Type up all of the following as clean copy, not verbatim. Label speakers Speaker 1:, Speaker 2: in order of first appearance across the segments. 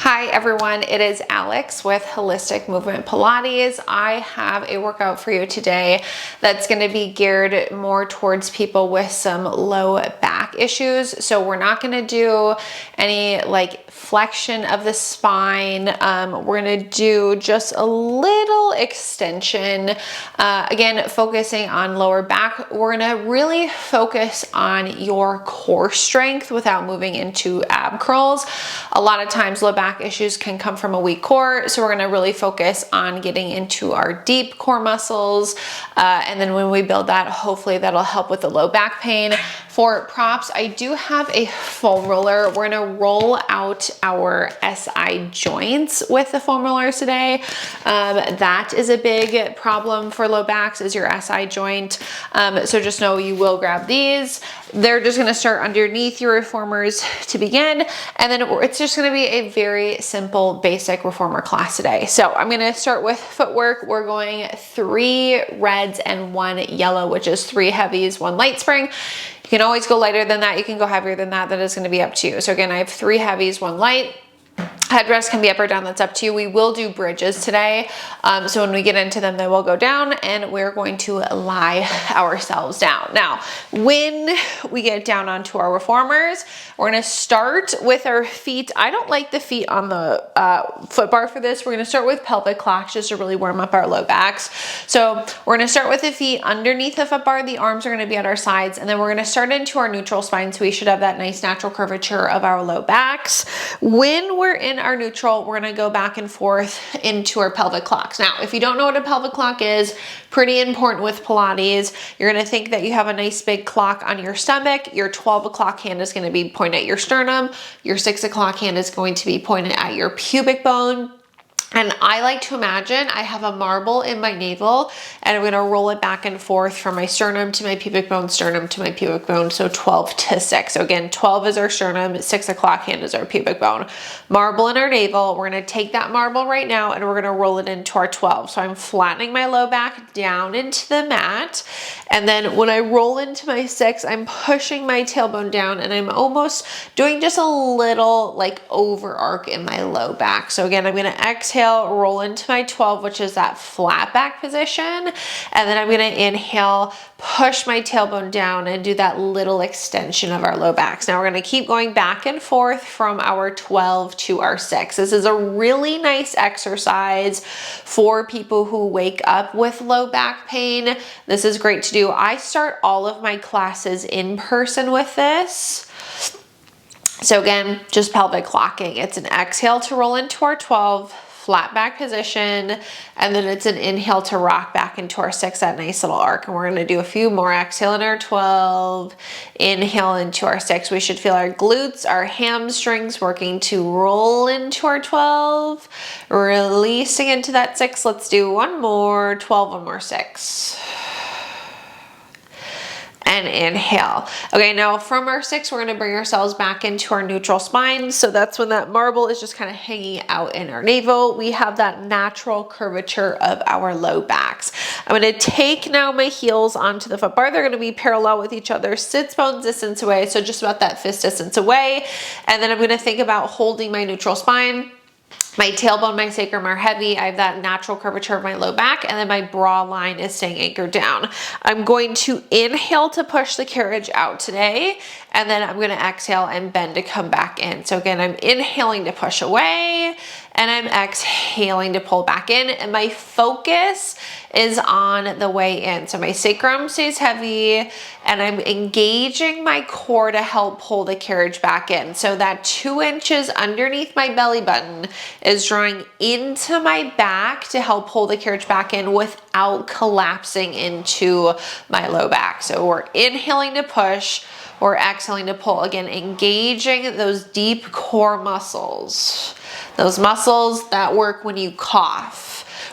Speaker 1: Hi everyone, it is Alex with Holistic Movement Pilates. I have a workout for you today that's going to be geared more towards people with some low back issues. So we're not going to do any like flexion of the spine. We're going to do just a little extension. Again, focusing on lower back. We're going to really focus on your core strength without moving into ab curls. A lot of times low back issues can come from a weak core, so we're going to really focus on getting into our deep core muscles, and then when we build that, hopefully that'll help with the low back pain. For props, I do have a foam roller. We're going to roll out our SI joints with the foam rollers today. That is a big problem for low backs, is your SI joint. So just know you will grab these. They're just going to start underneath your reformers to begin, and then it's just going to be a very simple basic reformer class today. So I'm going to start with footwork. We're going 3 reds and 1 yellow, which is 3 heavies, 1 light spring. You can always go lighter than that. You can go heavier than that. That is going to be up to you. So again, I have 3 heavies, 1 light. Headrest can be up or down, that's up to you. We will do bridges today. So when we get into them, they will go down and we're going to lie ourselves down. Now, when we get down onto our reformers, we're gonna start with our feet. I don't like the feet on the foot bar for this. We're gonna start with pelvic clocks just to really warm up our low backs. So we're gonna start with the feet underneath the foot bar. The arms are gonna be at our sides, and then we're gonna start into our neutral spine. So we should have that nice natural curvature of our low backs. When we're in our neutral, we're going to go back and forth into our pelvic clocks. Now, if you don't know what a pelvic clock is, pretty important with Pilates. You're going to think that you have a nice big clock on your stomach. Your 12 o'clock hand is going to be pointed at your sternum. Your 6 o'clock hand is going to be pointed at your pubic bone. And I like to imagine I have a marble in my navel, and I'm going to roll it back and forth from my sternum to my pubic bone, sternum to my pubic bone. So 12 to 6. So again, 12 is our sternum, 6 o'clock hand is our pubic bone. Marble in our navel. We're going to take that marble right now and we're going to roll it into our 12. So I'm flattening my low back down into the mat. And then when I roll into my 6, I'm pushing my tailbone down and I'm almost doing just a little like over arc in my low back. So again, I'm going to exhale, roll into my 12, which is that flat back position. And then I'm going to inhale, push my tailbone down and do that little extension of our low backs. Now we're going to keep going back and forth from our 12 to our 6. This is a really nice exercise for people who wake up with low back pain. This is great to do. I start all of my classes in person with this. So again, just pelvic clocking. It's an exhale to roll into our 12, flat back position, and then it's an inhale to rock back into our 6, that nice little arc. And we're going to do a few more. Exhale in our 12, inhale into our 6. We should feel our glutes, our hamstrings working to roll into our 12, releasing into that 6. Let's do one more, 12, one more 6. And inhale. Okay, now from our 6, we're going to bring ourselves back into our neutral spine. So that's when that marble is just kind of hanging out in our navel. We have that natural curvature of our low backs. I'm going to take now my heels onto the foot bar. They're going to be parallel with each other, sits bones distance away. So just about that fist distance away. And then I'm going to think about holding my neutral spine. My tailbone, my sacrum are heavy. I have that natural curvature of my low back, and then my bra line is staying anchored down. I'm going to inhale to push the carriage out today, and then I'm going to exhale and bend to come back in. So again, I'm inhaling to push away, and I'm exhaling to pull back in, and my focus is on the way in. So my sacrum stays heavy, and I'm engaging my core to help pull the carriage back in. So that 2 inches underneath my belly button is drawing into my back to help pull the carriage back in without collapsing into my low back. So we're inhaling to push, we're exhaling to pull. Again, engaging those deep core muscles. Those muscles that work when you cough.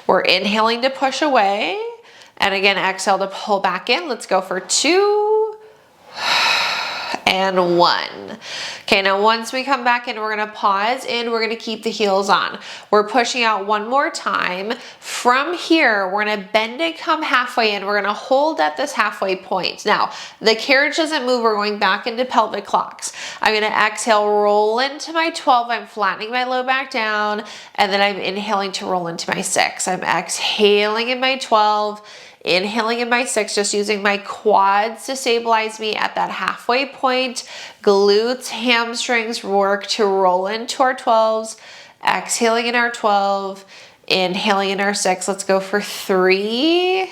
Speaker 1: We're inhaling to push away, and again, exhale to pull back in. Let's go for 2, and 1. Okay, now once we come back in, we're gonna pause and we're gonna keep the heels on. We're pushing out one more time. From here, we're gonna bend and come halfway in. We're gonna hold at this halfway point. Now, the carriage doesn't move. We're going back into pelvic clocks. I'm gonna exhale, roll into my 12. I'm flattening my low back down, and then I'm inhaling to roll into my 6. I'm exhaling in my 12. Inhaling in my 6, just using my quads to stabilize me at that halfway point. Glutes, hamstrings work to roll into our 12s. Exhaling in our 12. Inhaling in our 6. Let's go for 3.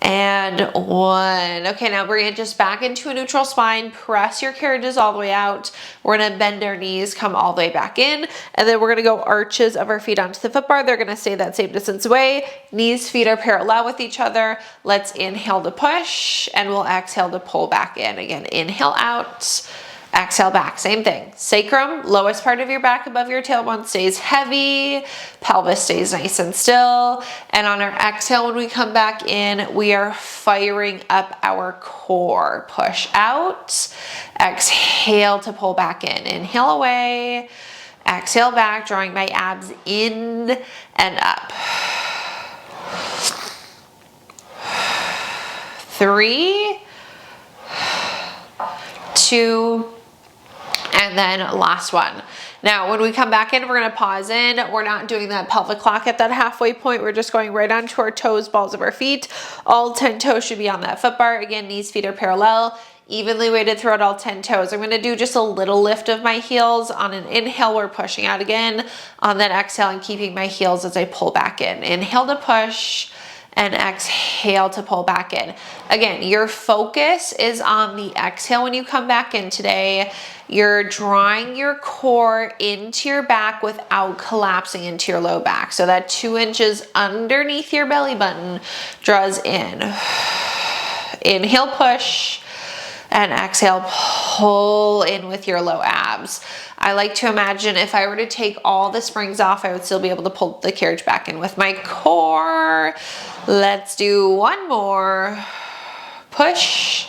Speaker 1: And 1. Okay, now bring it just back into a neutral spine. Press your carriages all the way out. We're gonna bend our knees, come all the way back in, and then we're gonna go arches of our feet onto the foot bar. They're gonna stay that same distance away. Knees, feet are parallel with each other. Let's inhale to push, and we'll exhale to pull back in. Again, inhale out. Exhale back, same thing. Sacrum, lowest part of your back above your tailbone, stays heavy. Pelvis stays nice and still. And on our exhale, when we come back in, we are firing up our core. Push out. Exhale to pull back in. Inhale away. Exhale back, drawing my abs in and up. 3, 2, and then last one. Now, when we come back in, we're gonna pause in. We're not doing that pelvic clock at that halfway point. We're just going right onto our toes, balls of our feet. All 10 toes should be on that foot bar. Again, knees, feet are parallel, evenly weighted throughout all 10 toes. I'm gonna do just a little lift of my heels. On an inhale, we're pushing out again. On that exhale, I'm keeping my heels as I pull back in. Inhale to push, and exhale to pull back in. Again, your focus is on the exhale when you come back in today. You're drawing your core into your back without collapsing into your low back. So that 2 inches underneath your belly button draws in. Inhale, push, and exhale, pull in with your low abs. I like to imagine if I were to take all the springs off, I would still be able to pull the carriage back in with my core. Let's do one more. Push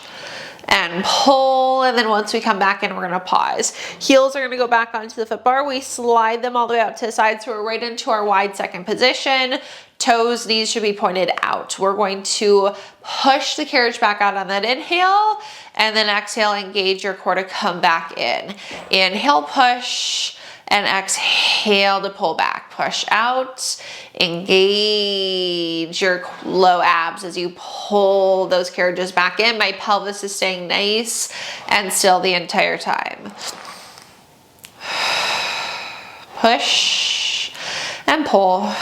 Speaker 1: and pull, and then once we come back in, we're gonna pause. Heels are gonna go back onto the foot bar. We slide them all the way out to the side, so we're right into our wide second position. Toes, knees should be pointed out. We're going to push the carriage back out on that inhale, and then exhale, engage your core to come back in. Inhale, push, and exhale to pull back. Push out, engage your low abs as you pull those carriages back in. My pelvis is staying nice and still the entire time. Push and pull.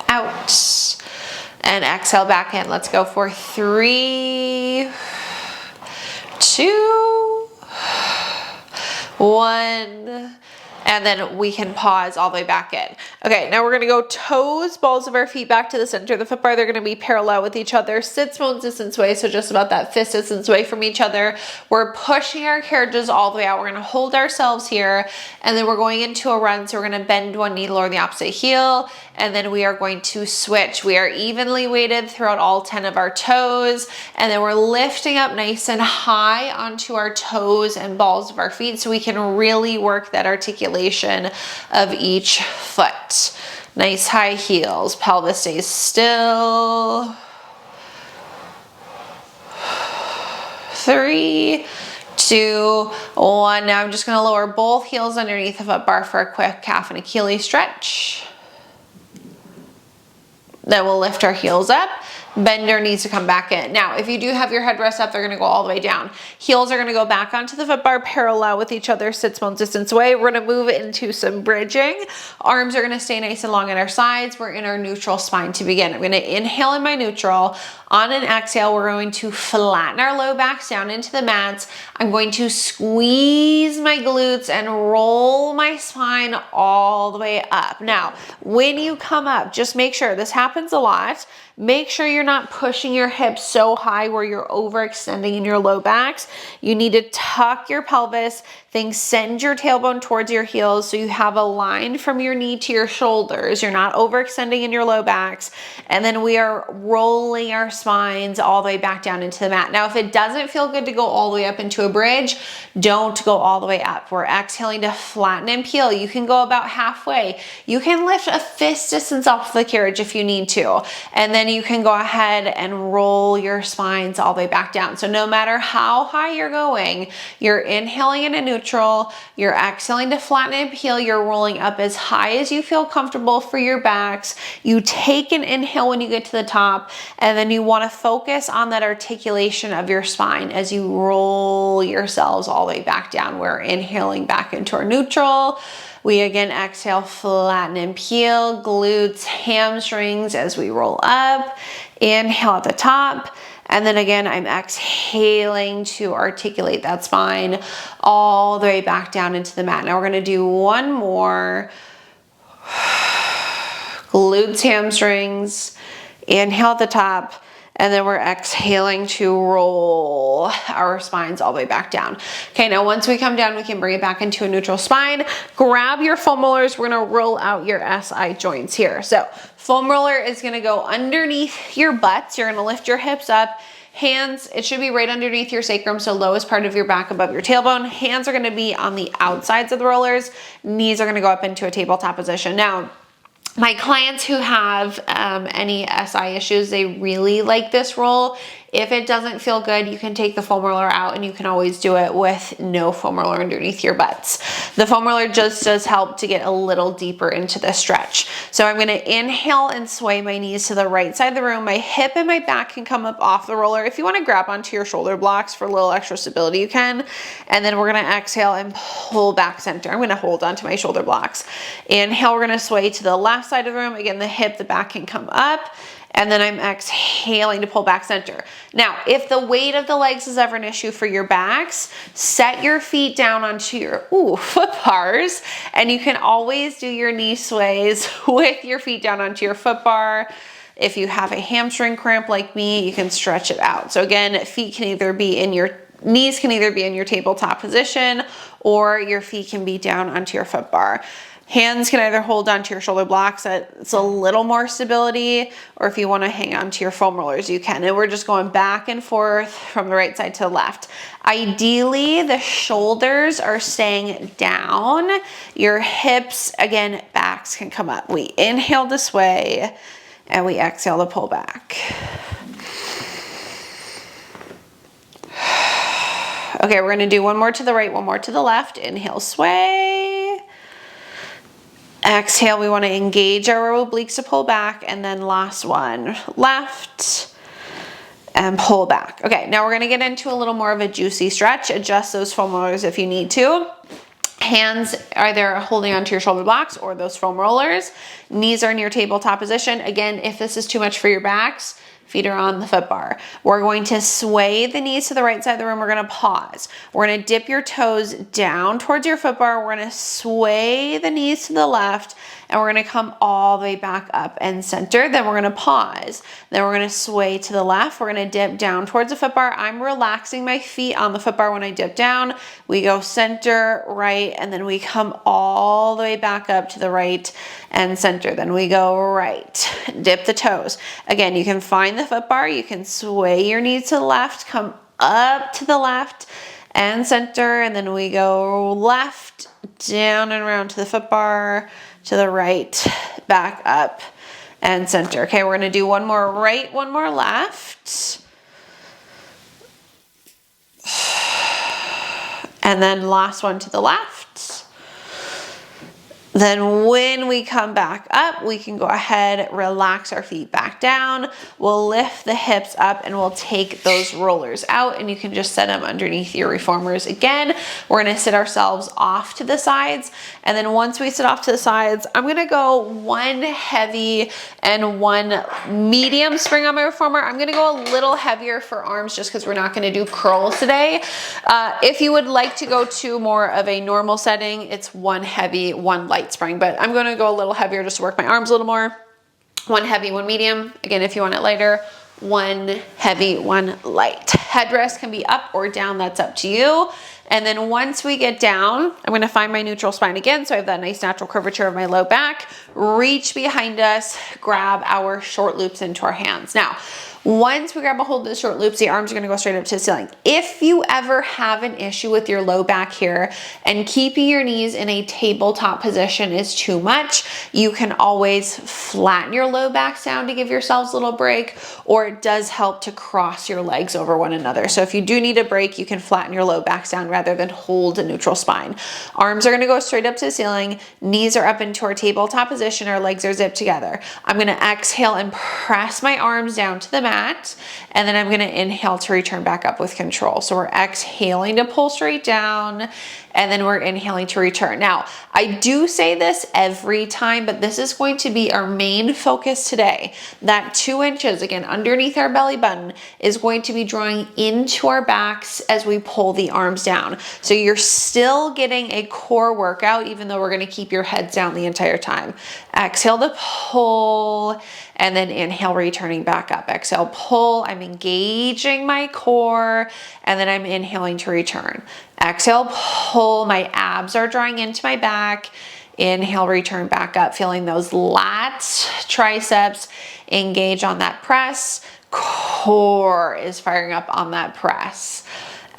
Speaker 1: Out. And exhale back in. Let's go for 3, 2, 1. And then we can pause all the way back in. Okay, now we're gonna go toes, balls of our feet back to the center of the foot bar. They're gonna be parallel with each other, sits bones distance away, so just about that fist distance away from each other. We're pushing our carriages all the way out. We're gonna hold ourselves here, and then we're going into a run. So we're gonna bend one knee, lower the opposite heel, and then we are going to switch. We are evenly weighted throughout all 10 of our toes, and then we're lifting up nice and high onto our toes and balls of our feet so we can really work that articulation of each foot. Nice high heels, pelvis stays still. 3, 2, 1. Now I'm just gonna lower both heels underneath the foot bar for a quick calf and Achilles stretch. Then we'll lift our heels up, bend our knees to come back in. Now, if you do have your headrest up, they're gonna go all the way down. Heels are gonna go back onto the foot bar, parallel with each other, sits bones distance away. We're gonna move into some bridging. Arms are gonna stay nice and long at our sides. We're in our neutral spine to begin. I'm gonna inhale in my neutral. On an exhale, we're going to flatten our low backs down into the mats. I'm going to squeeze my glutes and roll my spine all the way up. Now, when you come up, just make sure, this happens a lot, make sure you're you're not pushing your hips so high where you're overextending in your low backs. You need to tuck your pelvis, send your tailbone towards your heels so you have a line from your knee to your shoulders. You're not overextending in your low backs. And then we are rolling our spines all the way back down into the mat. Now, if it doesn't feel good to go all the way up into a bridge, don't go all the way up. We're exhaling to flatten and peel. You can go about halfway. You can lift a fist distance off the carriage if you need to. And then you can go ahead and roll your spines all the way back down. So no matter how high you're going, you're inhaling into neutral, you're exhaling to flatten and peel, you're rolling up as high as you feel comfortable for your backs. You take an inhale when you get to the top, and then you want to focus on that articulation of your spine as you roll yourselves all the way back down. We're inhaling back into our neutral. We again exhale, flatten and peel, glutes, hamstrings as we roll up. Inhale at the top. And then again, I'm exhaling to articulate that spine all the way back down into the mat. Now we're going to do one more. Glutes, hamstrings. Inhale at the top. And then we're exhaling to roll our spines all the way back down. Okay, now once we come down, we can bring it back into a neutral spine. Grab your foam rollers. We're gonna roll out your SI joints here. So foam roller is gonna go underneath your butts. You're gonna lift your hips up. Hands, it should be right underneath your sacrum, so lowest part of your back above your tailbone. Hands are gonna be on the outsides of the rollers. Knees are gonna go up into a tabletop position. Now, my clients who have any SI issues, they really like this roll. If it doesn't feel good, you can take the foam roller out, and you can always do it with no foam roller underneath your butts. The foam roller just does help to get a little deeper into the stretch. So I'm gonna inhale and sway my knees to the right side of the room. My hip and my back can come up off the roller. If you wanna grab onto your shoulder blocks for a little extra stability, you can. And then we're gonna exhale and pull back center. I'm gonna hold onto my shoulder blocks. Inhale, we're gonna sway to the left side of the room. Again, the hip, the back can come up. And then I'm exhaling to pull back center. Now, if the weight of the legs is ever an issue for your backs, set your feet down onto your foot bars, and you can always do your knee sways with your feet down onto your foot bar. If you have a hamstring cramp like me, you can stretch it out. So again, feet can either be in your knees can either be in your tabletop position, or your feet can be down onto your foot bar. Hands can either hold onto your shoulder blocks, it's a little more stability, or if you want to hang on to your foam rollers, you can. And we're just going back and forth from the right side to the left. Ideally, the shoulders are staying down. Your hips, again, backs can come up. We inhale to sway, and we exhale to pull back. Okay, we're going to do one more to the right, one more to the left. Inhale, sway. Exhale, we want to engage our obliques to pull back, and then last one, left, and pull back. Okay, now we're going to get into a little more of a juicy stretch. Adjust those foam rollers if you need to. Hands either holding onto your shoulder blocks or those foam rollers. Knees are in your tabletop position. Again, if this is too much for your backs, feet are on the foot bar. We're going to sway the knees to the right side of the room. We're going to pause. We're going to dip your toes down towards your foot bar. We're going to sway the knees to the left, and we're going to come all the way back up and center. Then we're going to pause. Then we're going to sway to the left. We're going to dip down towards the foot bar. I'm relaxing my feet on the foot bar when I dip down. We go center, right, and then we come all the way back up to the right and center. Then we go right, dip the toes. Again, you can find the foot bar. You can sway your knees to the left, come up to the left and center, and then we go left, down and around to the foot bar, to the right, back up and center. Okay, we're gonna do one more right, one more left. And then last one to the left. Then when we come back up, we can go ahead, relax our feet back down. We'll lift the hips up, and we'll take those rollers out, and you can just set them underneath your reformers. Again, we're gonna sit ourselves off to the sides. And then once we sit off to the sides, I'm gonna go one heavy and one medium spring on my reformer. I'm gonna go a little heavier for arms just because we're not gonna do curls today. If you would like to go to more of a normal setting, it's one heavy, one light spring, but I'm going to go a little heavier just to work my arms a little more. One heavy, one medium. Again, if you want it lighter, one heavy, one light. Headrest can be up or down, that's up to you. And then once we get down, I'm gonna find my neutral spine again, so I have that nice natural curvature of my low back. Reach behind us, grab our short loops into our hands. Now, once we grab a hold of the short loops, the arms are gonna go straight up to the ceiling. If you ever have an issue with your low back here and keeping your knees in a tabletop position is too much, you can always flatten your low backs down to give yourselves a little break, or it does help to cross your legs over one another. So if you do need a break, you can flatten your low backs down rather than hold a neutral spine. Arms are gonna go straight up to the ceiling, knees are up into our tabletop position, our legs are zipped together. I'm gonna exhale and press my arms down to the mat. And then I'm going to inhale to return back up with control. So we're exhaling to pull straight down, and then we're inhaling to return. Now, I do say this every time, but this is going to be our main focus today. That 2 inches, again, underneath our belly button is going to be drawing into our backs as we pull the arms down. So you're still getting a core workout, even though we're going to keep your heads down the entire time. Exhale to pull, and then inhale, returning back up. Exhale, pull, I'm engaging my core, and then I'm inhaling to return. Exhale, pull, my abs are drawing into my back. Inhale, return back up, feeling those lats, triceps, engage on that press. Core is firing up on that press.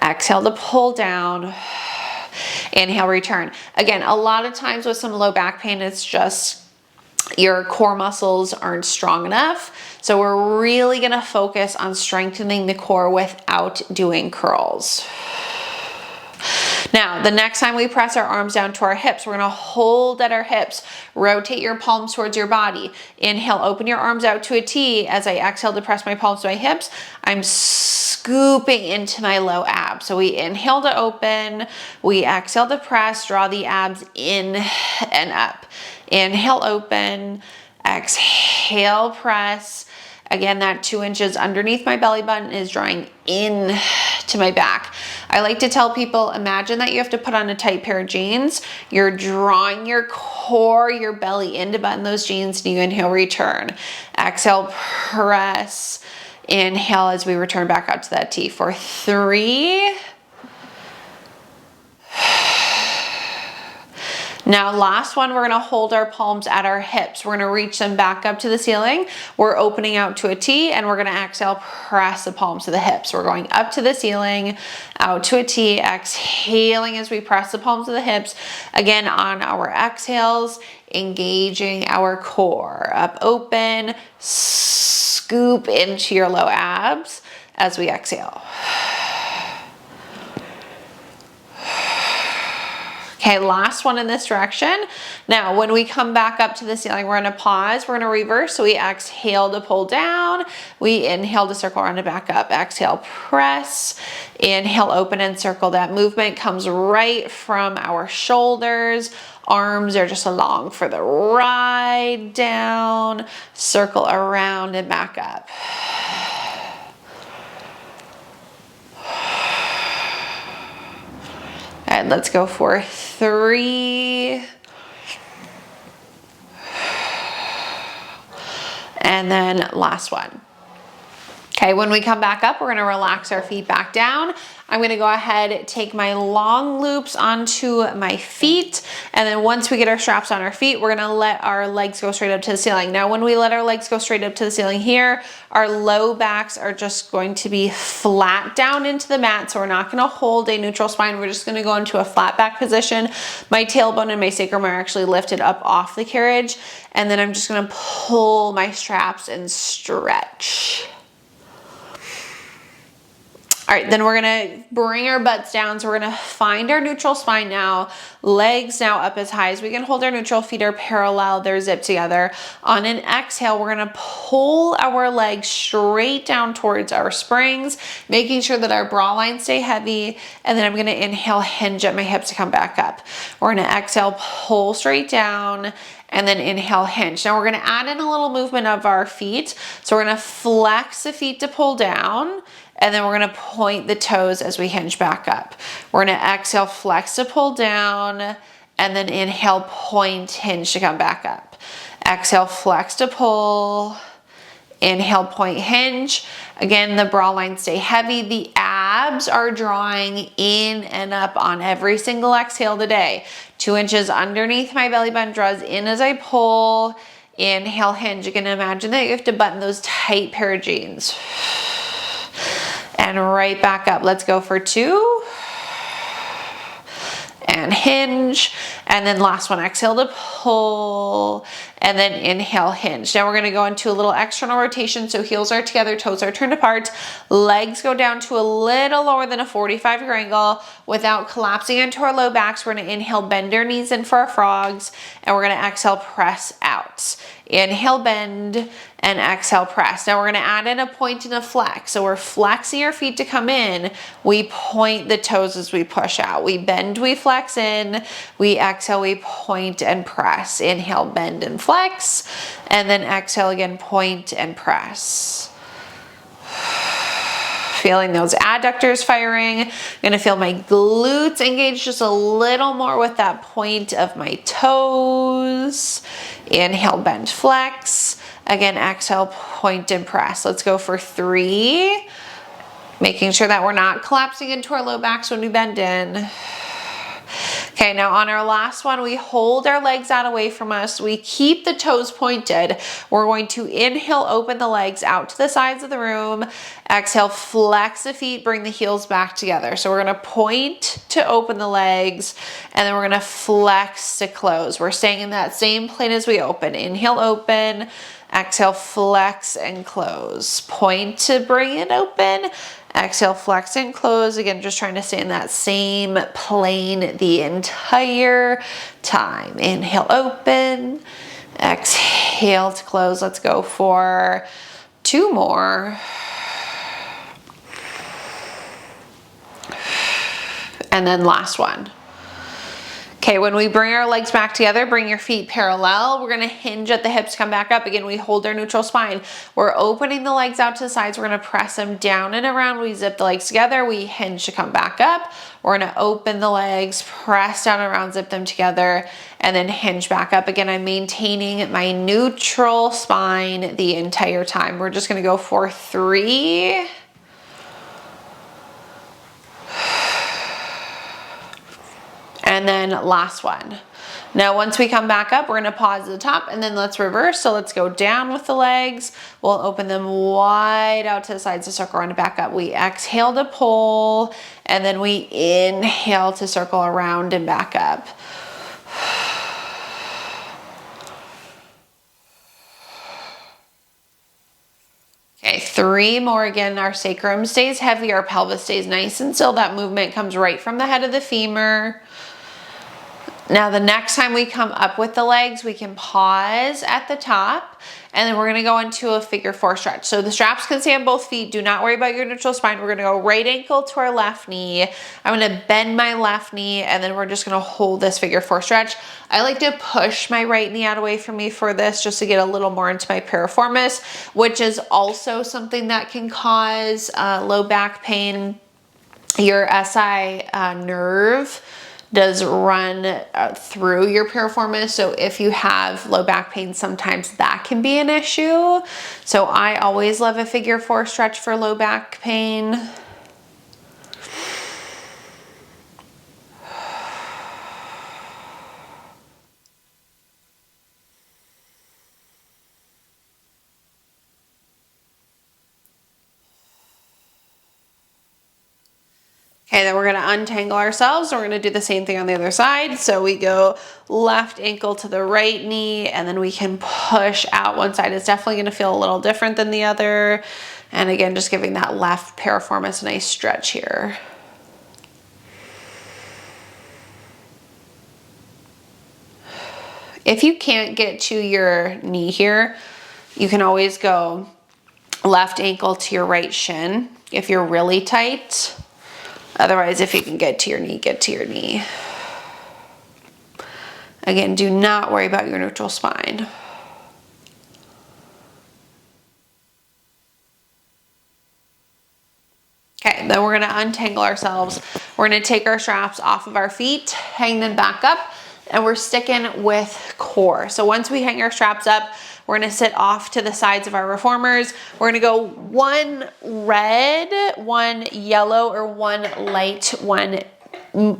Speaker 1: Exhale to pull down. Inhale, return. Again, a lot of times with some low back pain, it's just your core muscles aren't strong enough. So we're really gonna focus on strengthening the core without doing curls. Now, the next time we press our arms down to our hips, we're gonna hold at our hips. Rotate your palms towards your body. Inhale, open your arms out to a T. As I exhale to press my palms to my hips, I'm scooping into my low abs. So we inhale to open, we exhale to press, draw the abs in and up. Inhale, open, exhale, press. Again, that 2 inches underneath my belly button is drawing in to my back. I like to tell people, imagine that you have to put on a tight pair of jeans. You're drawing your core, your belly in to button those jeans, and you inhale, return. Exhale, press. Inhale as we return back up to that T for 3. Now, last one, we're gonna hold our palms at our hips. We're gonna reach them back up to the ceiling. We're opening out to a T, and we're gonna exhale, press the palms to the hips. We're going up to the ceiling, out to a T, exhaling as we press the palms to the hips. Again, on our exhales, engaging our core. Up, open, scoop into your low abs as we exhale. Okay, last one in this direction. Now, when we come back up to the ceiling, we're gonna pause, we're gonna reverse. So we exhale to pull down, we inhale to circle around and back up. Exhale, press, inhale, open and circle. That movement comes right from our shoulders. Arms are just along for the ride down, circle around and back up. And let's go for 3. And then last one. Okay, when we come back up, we're gonna relax our feet back down. I'm gonna go ahead, take my long loops onto my feet, and then once we get our straps on our feet, we're gonna let our legs go straight up to the ceiling. Now, when we let our legs go straight up to the ceiling here, our low backs are just going to be flat down into the mat, so we're not gonna hold a neutral spine, we're just gonna go into a flat back position. My tailbone and my sacrum are actually lifted up off the carriage, and then I'm just gonna pull my straps and stretch. All right, then we're gonna bring our butts down. So we're gonna find our neutral spine now. Legs now up as high as we can hold our neutral. Feet are parallel, they're zipped together. On an exhale, we're gonna pull our legs straight down towards our springs, making sure that our bra lines stay heavy. And then I'm gonna inhale, hinge at my hips to come back up. We're gonna exhale, pull straight down, and then inhale, hinge. Now we're gonna add in a little movement of our feet. So we're gonna flex the feet to pull down, and then we're gonna point the toes as we hinge back up. We're gonna exhale, flex to pull down, and then inhale, point, hinge to come back up. Exhale, flex to pull, Inhale, point, hinge. Again, the bra lines stay heavy. The abs are drawing in and up on every single exhale today. 2 inches underneath my belly button draws in as I pull. Inhale, hinge. Again, imagine that you have to button those tight pair of jeans. And right back up. Let's go for 2. And hinge. And then last one, exhale to pull. And then inhale, hinge. Now we're going to go into a little external rotation. So heels are together, toes are turned apart. Legs go down to a little lower than a 45-degree angle without collapsing into our low backs. We're going to inhale, bend our knees in for our frogs. And we're going to exhale, press out. Inhale, bend, and exhale, press. Now we're going to add in a point and a flex. So we're flexing our feet to come in. We point the toes as we push out. We bend, we flex in. We exhale, we point and press. Inhale, bend and flex. And then exhale again, point and press. Feeling those adductors firing. I'm gonna feel my glutes engage just a little more with that point of my toes. Inhale, bend, flex. Again, exhale, point and press. Let's go for 3. Making sure that we're not collapsing into our low backs when we bend in. Okay, now on our last one, we hold our legs out away from us. We keep the toes pointed. We're going to inhale, open the legs out to the sides of the room. Exhale, flex the feet, bring the heels back together. So we're gonna point to open the legs, and then we're gonna flex to close. We're staying in that same plane as we open. Inhale, open. Exhale, flex and close. Point to bring it open. Exhale, flex and close. Again, just trying to stay in that same plane the entire time. Inhale, open. Exhale to close. Let's go for 2 more. And then last one. Okay, when we bring our legs back together, bring your feet parallel. We're gonna hinge at the hips, come back up. Again, we hold our neutral spine. We're opening the legs out to the sides. We're gonna press them down and around. We zip the legs together. We hinge to come back up. We're gonna open the legs, press down and around, zip them together, and then hinge back up. Again, I'm maintaining my neutral spine the entire time. We're just gonna go for 3. And then last one. Now, once we come back up, we're gonna pause at the top and then let's reverse. So let's go down with the legs. We'll open them wide out to the sides to circle around and back up. We exhale to pull, and then we inhale to circle around and back up. Okay, 3 more. Again, our sacrum stays heavy, our pelvis stays nice and still. That movement comes right from the head of the femur. Now, the next time we come up with the legs, we can pause at the top, and then we're gonna go into a figure 4 stretch. So the straps can stay on both feet. Do not worry about your neutral spine. We're gonna go right ankle to our left knee. I'm gonna bend my left knee, and then we're just gonna hold this figure 4 stretch. I like to push my right knee out away from me for this just to get a little more into my piriformis, which is also something that can cause low back pain. Your SI nerve does run through your piriformis. So if you have low back pain, sometimes that can be an issue. So I always love a figure 4 stretch for low back pain. Okay, then we're gonna untangle ourselves. We're gonna do the same thing on the other side. So we go left ankle to the right knee, and then we can push out one side. It's definitely gonna feel a little different than the other. And again, just giving that left piriformis a nice stretch here. If you can't get to your knee here, you can always go left ankle to your right shin if you're really tight. Otherwise, if you can get to your knee, get to your knee. Again, do not worry about your neutral spine. Okay, then we're gonna untangle ourselves. We're gonna take our straps off of our feet, hang them back up. and we're sticking with core. So once we hang our straps up, we're gonna sit off to the sides of our reformers. We're gonna go one red, one yellow, or one light, one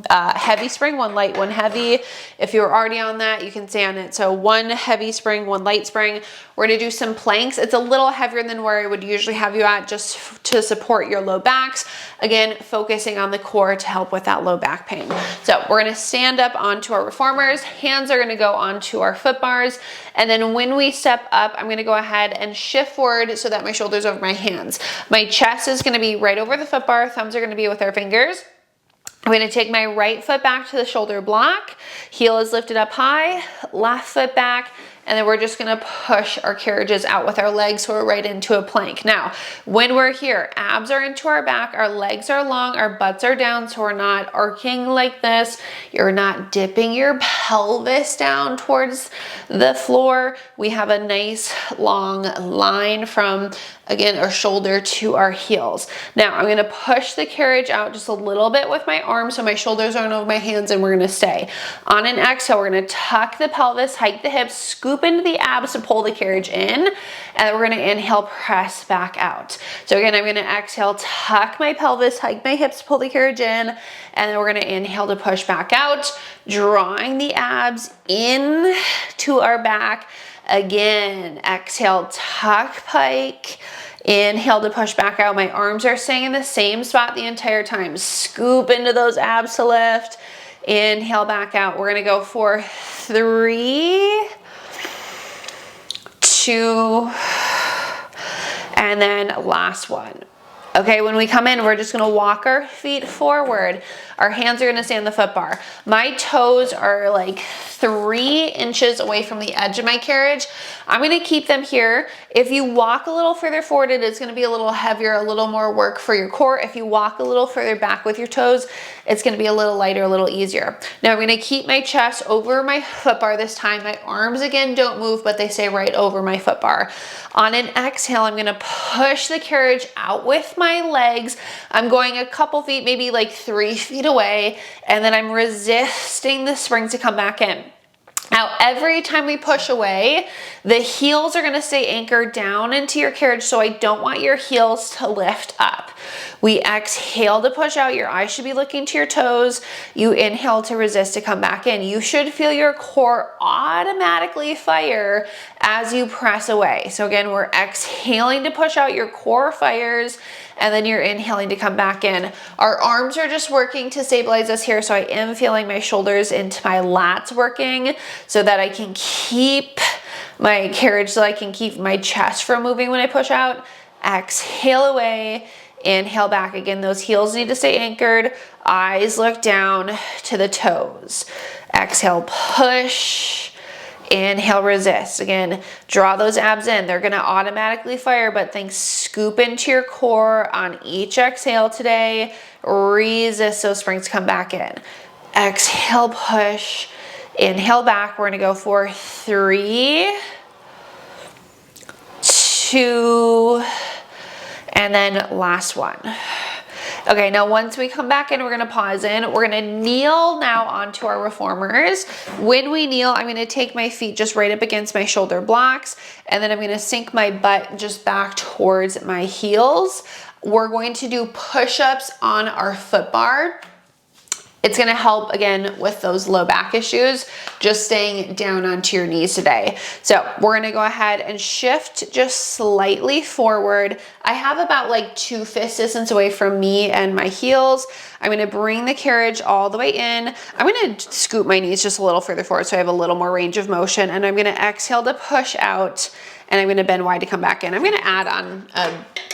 Speaker 1: heavy spring, one light, one heavy. If you're already on that, you can stay on it. So one heavy spring, one light spring. We're gonna do some planks. It's a little heavier than where I would usually have you at, just to support your low backs. Again, focusing on the core to help with that low back pain. So we're gonna stand up onto our reformers. Hands are gonna go onto our foot bars. And then when we step up, I'm gonna go ahead and shift forward so that my shoulders are over my hands. My chest is gonna be right over the foot bar. Thumbs are gonna be with our fingers. I'm gonna take my right foot back to the shoulder block. Heel is lifted up high, left foot back, and then we're just gonna push our carriages out with our legs so we're right into a plank. Now, when we're here, abs are into our back, our legs are long, our butts are down, so we're not arcing like this. You're not dipping your pelvis down towards the floor. We have a nice long line from, again, our shoulder to our heels. Now, I'm gonna push the carriage out just a little bit with my arms so my shoulders aren't over my hands, and we're gonna stay. On an exhale, we're gonna tuck the pelvis, hike the hips, scoop into the abs to pull the carriage in, and then we're gonna inhale, press back out. So again, I'm gonna exhale, tuck my pelvis, hike my hips, pull the carriage in, and then we're gonna inhale to push back out, drawing the abs in to our back. Again, exhale, tuck pike. Inhale to push back out. My arms are staying in the same spot the entire time. Scoop into those abs to lift. Inhale back out. We're gonna go for 3, 2, and then last one. Okay, when we come in, we're just gonna walk our feet forward. Our hands are gonna stay on the foot bar. My toes are like 3 inches away from the edge of my carriage. I'm gonna keep them here. If you walk a little further forward, it is gonna be a little heavier, a little more work for your core. If you walk a little further back with your toes, it's gonna be a little lighter, a little easier. Now I'm gonna keep my chest over my foot bar this time. My arms again don't move, but they stay right over my foot bar. On an exhale, I'm gonna push the carriage out with my legs. I'm going a couple feet, maybe like 3 feet away, and then I'm resisting the spring to come back in. Now, every time we push away, the heels are gonna stay anchored down into your carriage, so I don't want your heels to lift up. We exhale to push out. Your eyes should be looking to your toes. You inhale to resist to come back in. You should feel your core automatically fire as you press away. So again, we're exhaling to push out, your core fires, and then you're inhaling to come back in. Our arms are just working to stabilize us here, so I am feeling my shoulders into my lats working so that I can keep my carriage, so I can keep my chest from moving when I push out. Exhale away, inhale back. Again, those heels need to stay anchored. Eyes look down to the toes. Exhale, push. Inhale, resist. Again, draw those abs in. They're gonna automatically fire, but think scoop into your core on each exhale today. Resist those springs, come back in. Exhale, push. Inhale back. We're gonna go for 3, 2, and then last one. Okay, now once we come back in, we're gonna pause in. We're gonna kneel now onto our reformers. When we kneel, I'm gonna take my feet just right up against my shoulder blocks, and then I'm gonna sink my butt just back towards my heels. We're going to do push-ups on our foot bar. It's gonna help, again, with those low back issues, just staying down onto your knees today. So we're gonna go ahead and shift just slightly forward. I have about like 2 fist distance away from me and my heels. I'm gonna bring the carriage all the way in. I'm gonna scoop my knees just a little further forward so I have a little more range of motion, and I'm gonna exhale to push out, and I'm gonna bend wide to come back in. I'm gonna add on a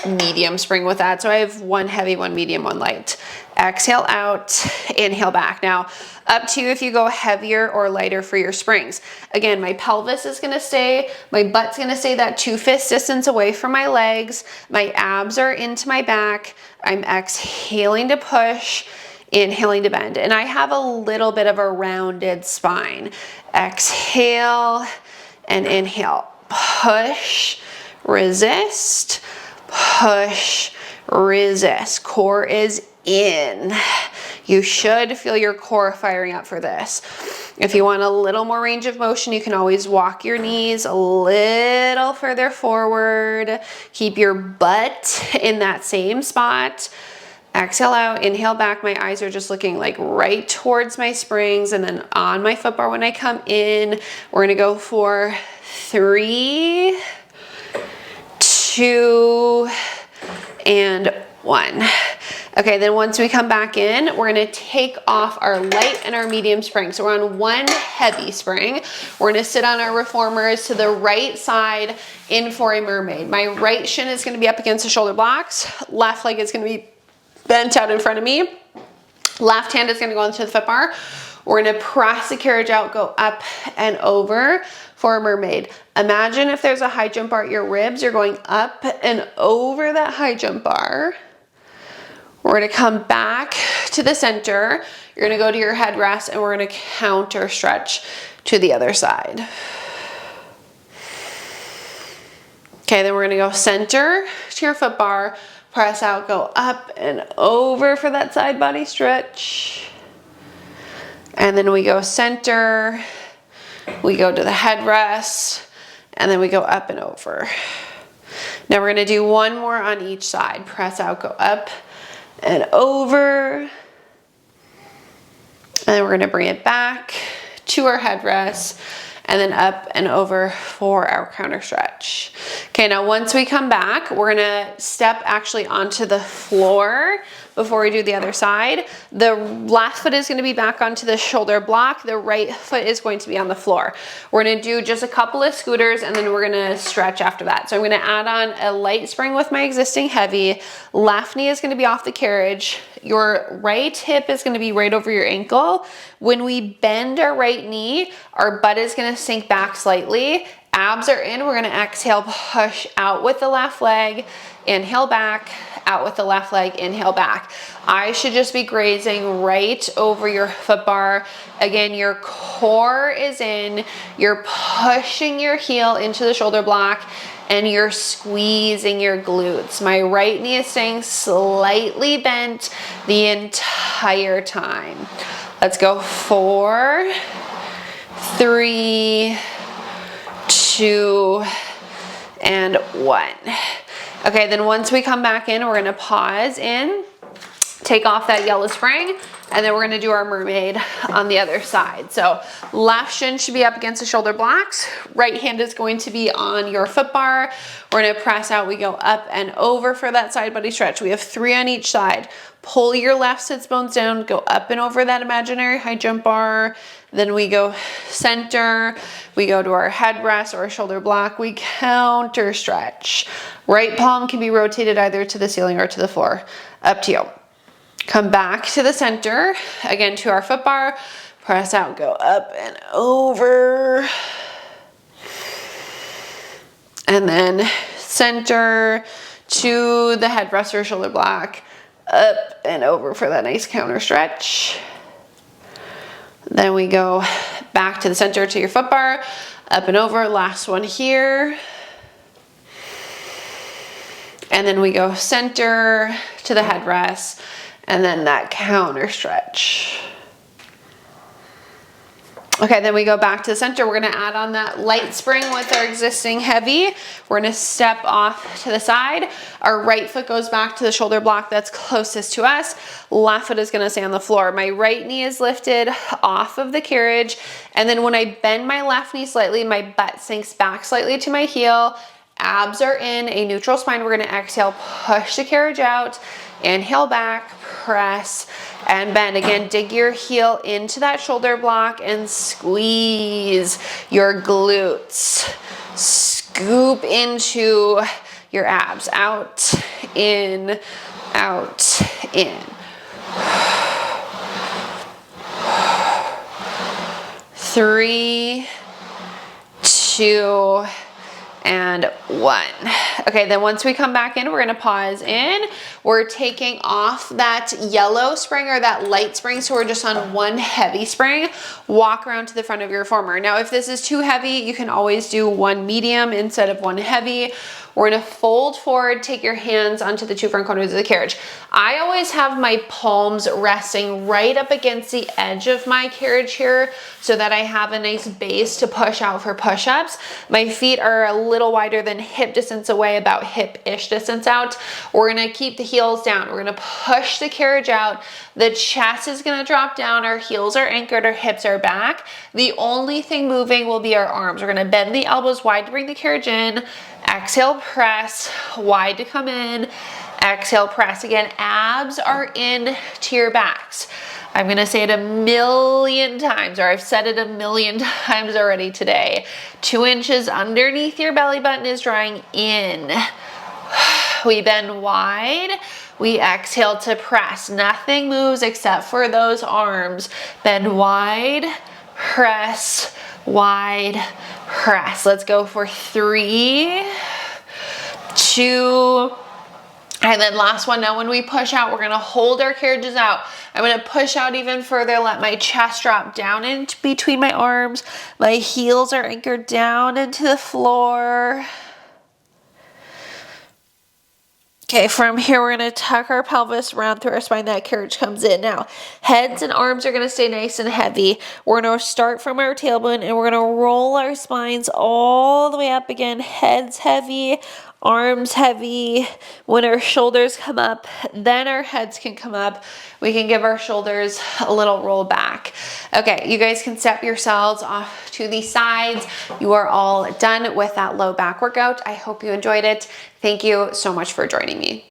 Speaker 1: medium spring with that. So I have 1 heavy, 1 medium, 1 light. Exhale out, inhale back. Now, up to you if you go heavier or lighter for your springs. Again, my pelvis is gonna stay, my butt's gonna stay that 2 fist distance away from my legs. My abs are into my back. I'm exhaling to push, inhaling to bend. And I have a little bit of a rounded spine. Exhale and inhale. Push, resist, push, resist. Core is in. You should feel your core firing up for this. If you want a little more range of motion, you can always walk your knees a little further forward. Keep your butt in that same spot. Exhale out, inhale back. My eyes are just looking like right towards my springs and then on my foot bar when I come in. We're gonna go for 3, 2, and 1. Okay, then once we come back in, we're gonna take off our light and our medium spring. So we're on one heavy spring. We're gonna sit on our reformers to the right side in for a mermaid. My right shin is gonna be up against the shoulder blocks. Left leg is gonna be bent out in front of me. Left hand is gonna go into the foot bar. We're gonna press the carriage out, go up and over for a mermaid. Imagine if there's a high jump bar at your ribs, you're going up and over that high jump bar. We're gonna come back to the center. You're gonna go to your headrest and we're gonna counter stretch to the other side. Okay, then we're gonna go center to your foot bar, press out, go up and over for that side body stretch. And then we go center, we go to the headrest, and then we go up and over. Now we're gonna do one more on each side. Press out, go up and over. And then we're gonna bring it back to our headrest and then up and over for our counter stretch. Okay, now once we come back, we're gonna step actually onto the floor before we do the other side. The left foot is gonna be back onto the shoulder block. The right foot is going to be on the floor. We're gonna do just a couple of scooters and then we're gonna stretch after that. So I'm gonna add on a light spring with my existing heavy. Left knee is gonna be off the carriage. Your right hip is gonna be right over your ankle. When we bend our right knee, our butt is gonna sink back slightly. Abs are in, we're gonna exhale, push out with the left leg, inhale back, out with the left leg, inhale back. I should just be grazing right over your foot bar. Again, your core is in, you're pushing your heel into the shoulder block and you're squeezing your glutes. My right knee is staying slightly bent the entire time. Let's go 4, 3, 2, and 1. Okay, then once we come back in, we're gonna pause in, take off that yellow spring, and then we're gonna do our mermaid on the other side. So left shin should be up against the shoulder blocks. Right hand is going to be on your foot bar. We're gonna press out, we go up and over for that side body stretch. We have 3 on each side. Pull your left sits bones down, go up and over that imaginary high jump bar. Then we go center, we go to our headrest or our shoulder block, we counter stretch. Right palm can be rotated either to the ceiling or to the floor, up to you. Come back to the center, again to our foot bar, press out, go up and over. And then center to the headrest or shoulder block, up and over for that nice counter stretch. Then we go back to the center to your foot bar, up and over, last one here. And then we go center to the headrest, and then that counter stretch. Okay, then we go back to the center. We're gonna add on that light spring with our existing heavy. We're gonna step off to the side. Our right foot goes back to the shoulder block that's closest to us. Left foot is gonna stay on the floor. My right knee is lifted off of the carriage. And then when I bend my left knee slightly, my butt sinks back slightly to my heel. Abs are in, a neutral spine. We're gonna exhale, push the carriage out, inhale back, press, and bend. Again, dig your heel into that shoulder block and squeeze your glutes. Scoop into your abs. Out, in, out, in. 3, 2, and 1. Okay, then once we come back in, we're gonna pause in. We're taking off that yellow spring or that light spring, so we're just on one heavy spring. Walk around to the front of your reformer. Now, if this is too heavy, you can always do one medium instead of one heavy. We're gonna fold forward, take your hands onto the two front corners of the carriage. I always have my palms resting right up against the edge of my carriage here so that I have a nice base to push out for push-ups. My feet are a little wider than hip distance away, about hip-ish distance out. We're gonna keep the heels down. We're gonna push the carriage out. The chest is gonna drop down. Our heels are anchored, our hips are back. The only thing moving will be our arms. We're gonna bend the elbows wide to bring the carriage in. Exhale, press, wide to come in. Exhale, press again. Abs are in to your backs. I'm gonna say it a million times, or I've said it a million times already today. 2 inches underneath your belly button is drawing in. We bend wide. We exhale to press. Nothing moves except for those arms. Bend wide, press, wide, press. Let's go for 3, 2, and then last one. Now when we push out, we're gonna hold our carriages out. I'm gonna push out even further, let my chest drop down in between my arms. My heels are anchored down into the floor. Okay, from here, we're gonna tuck our pelvis around through our spine. That carriage comes in. Now, heads and arms are gonna stay nice and heavy. We're gonna start from our tailbone and we're gonna roll our spines all the way up again. Heads heavy, arms heavy. When our shoulders come up, then our heads can come up. We can give our shoulders a little roll back. Okay, you guys can step yourselves off to the sides. You are all done with that low back workout. I hope you enjoyed it. Thank you so much for joining me.